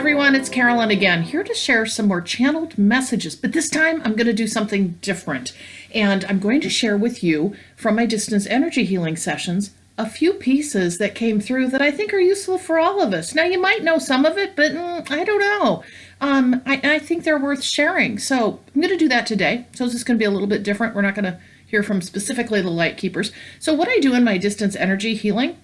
everyone, it's Carolyn again, here to share some more channeled messages, but this time I'm going to do something different. And I'm going to share with you from my distance energy healing sessions a few pieces that came through that I think are useful for all of us. Now, you might know some of it, but I don't know. I think they're worth sharing. So I'm going to do that today. So this is going to be a little bit different. We're not going to hear from specifically the light keepers. So what I do in my distance energy healing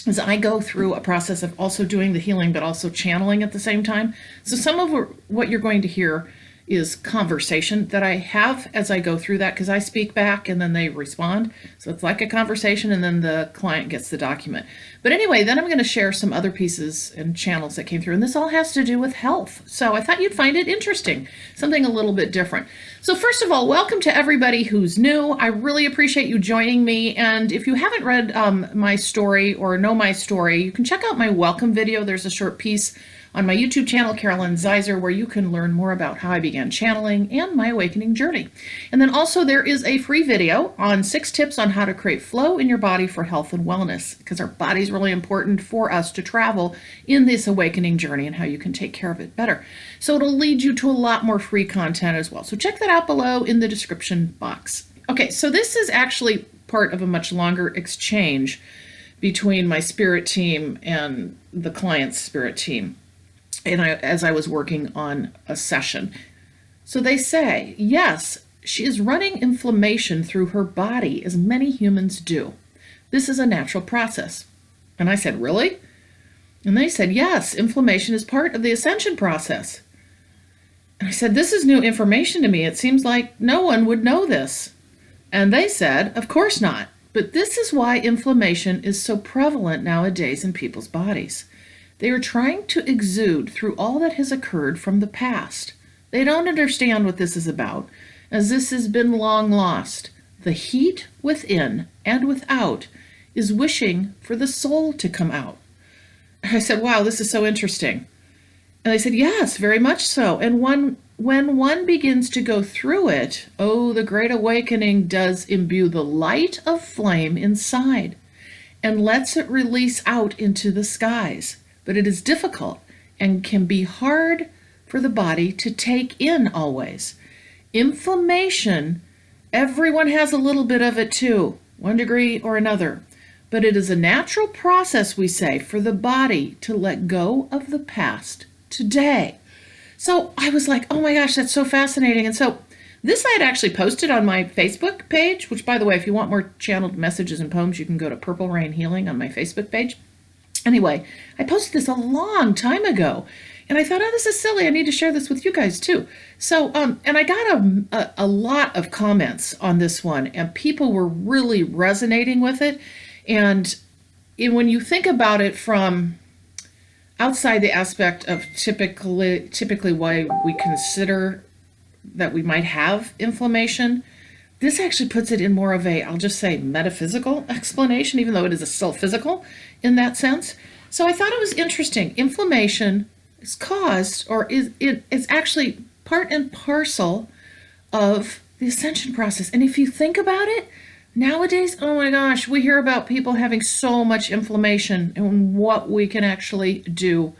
is I go through a process of also doing the healing, but also channeling at the same time. So some of what you're going to hear is conversation that I have as I go through that, because I speak back and then they respond. So it's like a conversation and then the client gets the document. But anyway, then I'm going to share some other pieces and channels that came through. And this all has to do with health. So I thought you'd find it interesting, something a little bit different. So first of all, welcome to everybody who's new. I really appreciate you joining me. And if you haven't read my story or know my story, you can check out my welcome video. There's a short piece on my YouTube channel, Carolyn Zaiser, where you can learn more about how I began channeling and my awakening journey. And then also there is a free video on 6 tips on how to create flow in your body for health and wellness, because our body's really important for us to travel in this awakening journey and how you can take care of it better. So it'll lead you to a lot more free content as well. So check that out below in the description box. Okay, so this is actually part of a much longer exchange between my spirit team and the client's spirit team. And as I was working on a session. So they say, yes, she is running inflammation through her body as many humans do. This is a natural process. And I said, really? And they said, yes, inflammation is part of the ascension process. And I said, this is new information to me. It seems like no one would know this. And they said, of course not. But this is why inflammation is so prevalent nowadays in people's bodies. They are trying to exude through all that has occurred from the past. They don't understand what this is about, as this has been long lost. The heat within and without is wishing for the soul to come out. I said, wow, this is so interesting. And they said, yes, very much so. And when one begins to go through it, oh, the great awakening does imbue the light of flame inside and lets it release out into the skies. But it is difficult and can be hard for the body to take in always. Inflammation, everyone has a little bit of it too, 1 degree or another. But it is a natural process, we say, for the body to let go of the past today. So I was like, oh my gosh, that's so fascinating. And so this I had actually posted on my Facebook page, which, by the way, if you want more channeled messages and poems, you can go to Purple Rain Healing on my Facebook page. Anyway, I posted this a long time ago, and I thought, oh, this is silly. I need to share this with you guys too. So, and I got a lot of comments on this one, and people were really resonating with it. And when you think about it from outside the aspect of typically why we consider that we might have inflammation, this actually puts it in more of a, I'll just say, metaphysical explanation, even though it is still physical in that sense. So I thought it was interesting. Inflammation is caused, or is actually part and parcel of the ascension process. And if you think about it, nowadays, oh my gosh, we hear about people having so much inflammation and what we can actually do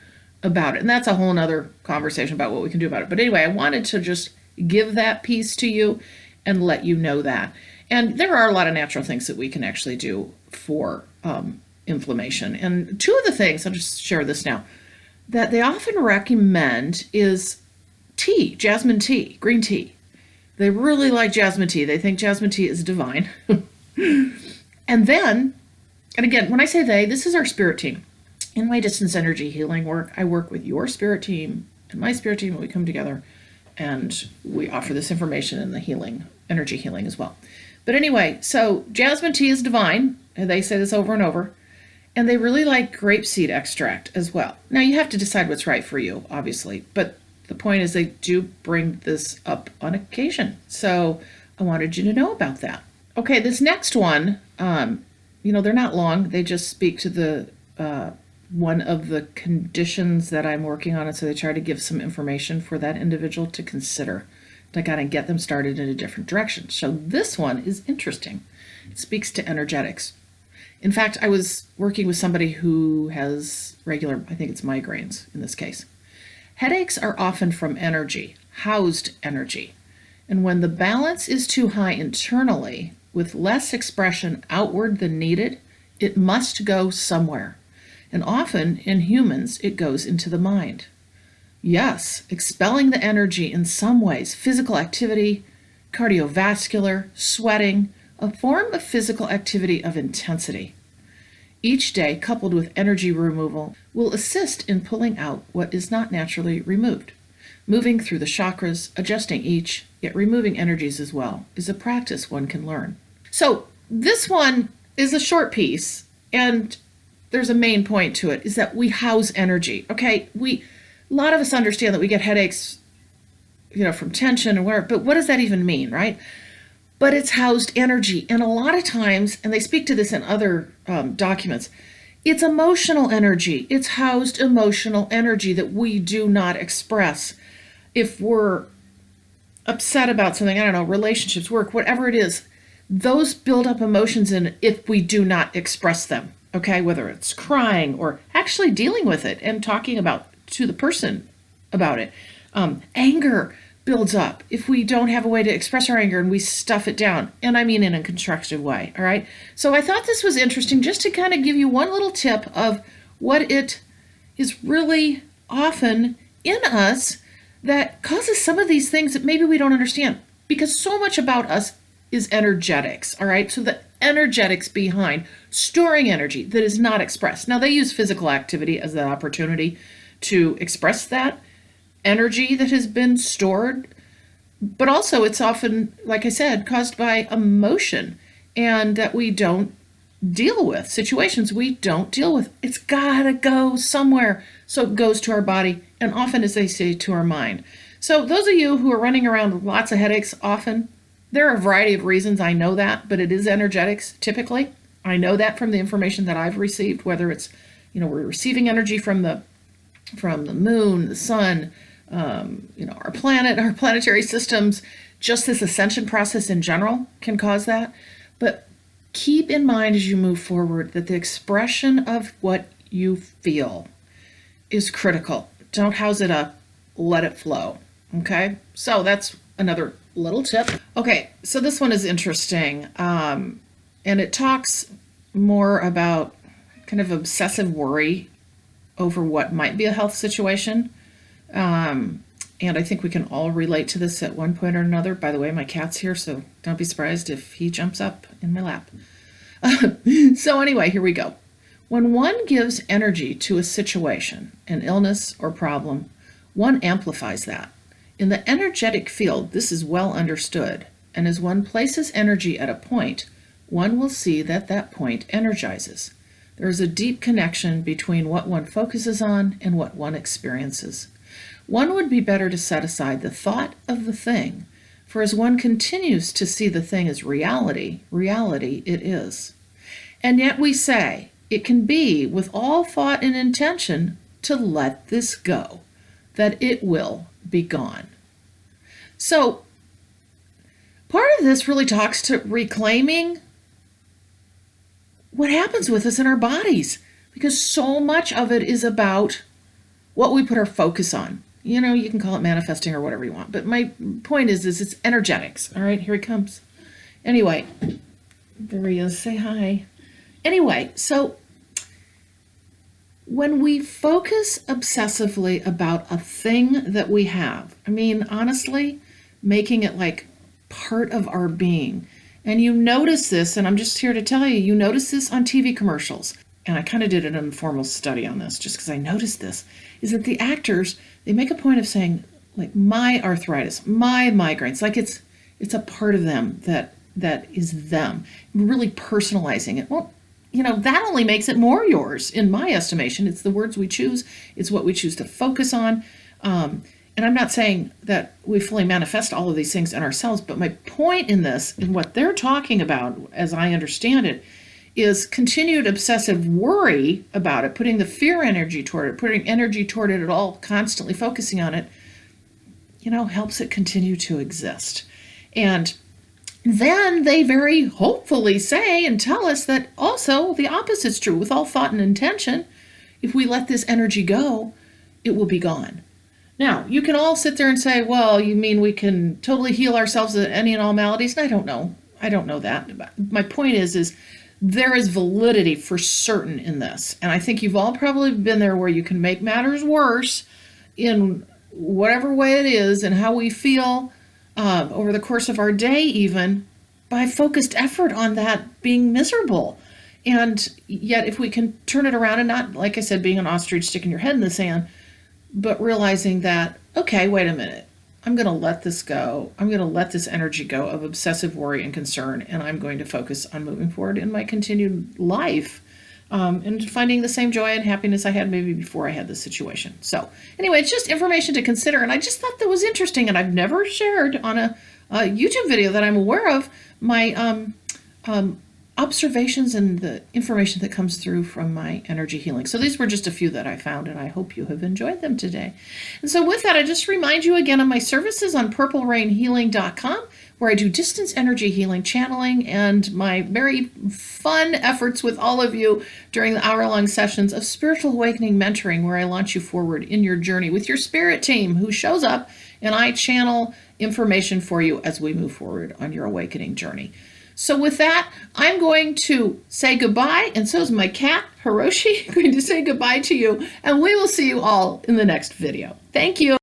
about it. And that's a whole nother conversation about what we can do about it. But anyway, I wanted to just give that piece to you and let you know that. And there are a lot of natural things that we can actually do for inflammation. And 2 of the things, I'll just share this now, that they often recommend is tea, jasmine tea, green tea. They really like jasmine tea. They think jasmine tea is divine. And then, and again, when I say they, this is our spirit team. In my distance energy healing work, I work with your spirit team and my spirit team, and we come together and we offer this information in the healing, energy healing as well. But anyway, so jasmine tea is divine, and they say this over and over, and they really like grapeseed extract as well. Now, you have to decide what's right for you, obviously, but the point is they do bring this up on occasion. So I wanted you to know about that. Okay, this next one, they're not long. They just speak to the one of the conditions that I'm working on, and so they try to give some information for that individual to consider to kind of get them started in a different direction. So this one is interesting. It speaks to energetics. In fact, I was working with somebody who has regular, I think it's migraines in this case. Headaches are often from energy, housed energy. And when the balance is too high internally, with less expression outward than needed, it must go somewhere. And often, in humans, it goes into the mind. Yes, expelling the energy in some ways, physical activity, cardiovascular, sweating, a form of physical activity of intensity. Each day, coupled with energy removal, will assist in pulling out what is not naturally removed. Moving through the chakras, adjusting each, yet removing energies as well, is a practice one can learn. So this one is a short piece, and there's a main point to it, is that we house energy. Okay, a lot of us understand that we get headaches, from tension and whatever, but what does that even mean, right? But it's housed energy, and a lot of times, and they speak to this in other documents, it's emotional energy. It's housed emotional energy that we do not express. If we're upset about something, I don't know, relationships, work, whatever it is, those build up emotions in if we do not express them, okay? Whether it's crying or actually dealing with it and talking to the person about it. Anger builds up if we don't have a way to express our anger and we stuff it down. And I mean in a constructive way, all right? So I thought this was interesting just to kind of give you one little tip of what it is really often in us that causes some of these things that maybe we don't understand, because so much about us is energetics, all right? So the energetics behind storing energy that is not expressed. Now, they use physical activity as the opportunity to express that energy that has been stored, but also it's often, like I said, caused by emotion and that we don't deal with, situations we don't deal with. It's gotta go somewhere. So it goes to our body, and often, as they say, to our mind. So those of you who are running around with lots of headaches, often, there are a variety of reasons, I know that, but it is energetics typically. I know that from the information that I've received, whether it's, we're receiving energy from the moon, the sun, our planet, our planetary systems, just this ascension process in general can cause that. But keep in mind as you move forward that the expression of what you feel is critical. Don't house it up, let it flow, okay? So that's another little tip. Okay, so this one is interesting, and it talks more about kind of obsessive worry over what might be a health situation. And I think we can all relate to this at one point or another. By the way, my cat's here, so don't be surprised if he jumps up in my lap. So anyway, here we go. When one gives energy to a situation, an illness or problem, one amplifies that. In the energetic field, this is well understood, and as one places energy at a point, one will see that that point energizes. There is a deep connection between what one focuses on and what one experiences. One would be better to set aside the thought of the thing, for as one continues to see the thing as reality, reality it is. And yet we say, it can be with all thought and intention to let this go, that it will be gone. So part of this really talks to reclaiming what happens with us in our bodies, because so much of it is about what we put our focus on. You can call it manifesting or whatever you want, but my point is it's energetics. All right, here he comes. Anyway, there he is. Say hi. Anyway, so when we focus obsessively about a thing that we have, honestly, making it like part of our being, and you notice this, and I'm just here to tell you, you notice this on TV commercials, and I kind of did an informal study on this just because I noticed this, is that the actors, they make a point of saying, like, my arthritis, my migraines, like it's a part of them that is them, really personalizing it. Well, that only makes it more yours, in my estimation. It's the words we choose. It's what we choose to focus on. And I'm not saying that we fully manifest all of these things in ourselves, but my point in this, and what they're talking about, as I understand it, is continued obsessive worry about it, putting the fear energy toward it, putting energy toward it at all, constantly focusing on it, helps it continue to exist. And then they very hopefully say and tell us that also the opposite's true. With all thought and intention, if we let this energy go, it will be gone. Now, you can all sit there and say, well, you mean we can totally heal ourselves of any and all maladies? And I don't know. I don't know that. My point is there is validity for certain in this. And I think you've all probably been there where you can make matters worse in whatever way it is and how we feel over the course of our day even by focused effort on that being miserable. And yet if we can turn it around and not, like I said, being an ostrich sticking your head in the sand, but realizing that, okay, wait a minute, I'm going to let this go. I'm going to let this energy go of obsessive worry and concern, and I'm going to focus on moving forward in my continued life and finding the same joy and happiness I had maybe before I had this situation. So anyway, it's just information to consider, and I just thought that was interesting, and I've never shared on a YouTube video that I'm aware of my observations and the information that comes through from my energy healing. So these were just a few that I found, and I hope you have enjoyed them today. And so with that, I just remind you again of my services on purplerainhealing.com, where I do distance energy healing, channeling, and my very fun efforts with all of you during the hour-long sessions of spiritual awakening mentoring, where I launch you forward in your journey with your spirit team who shows up, and I channel information for you as we move forward on your awakening journey. So with that, I'm going to say goodbye, and so is my cat, Hiroshi, going to say goodbye to you, and we will see you all in the next video. Thank you.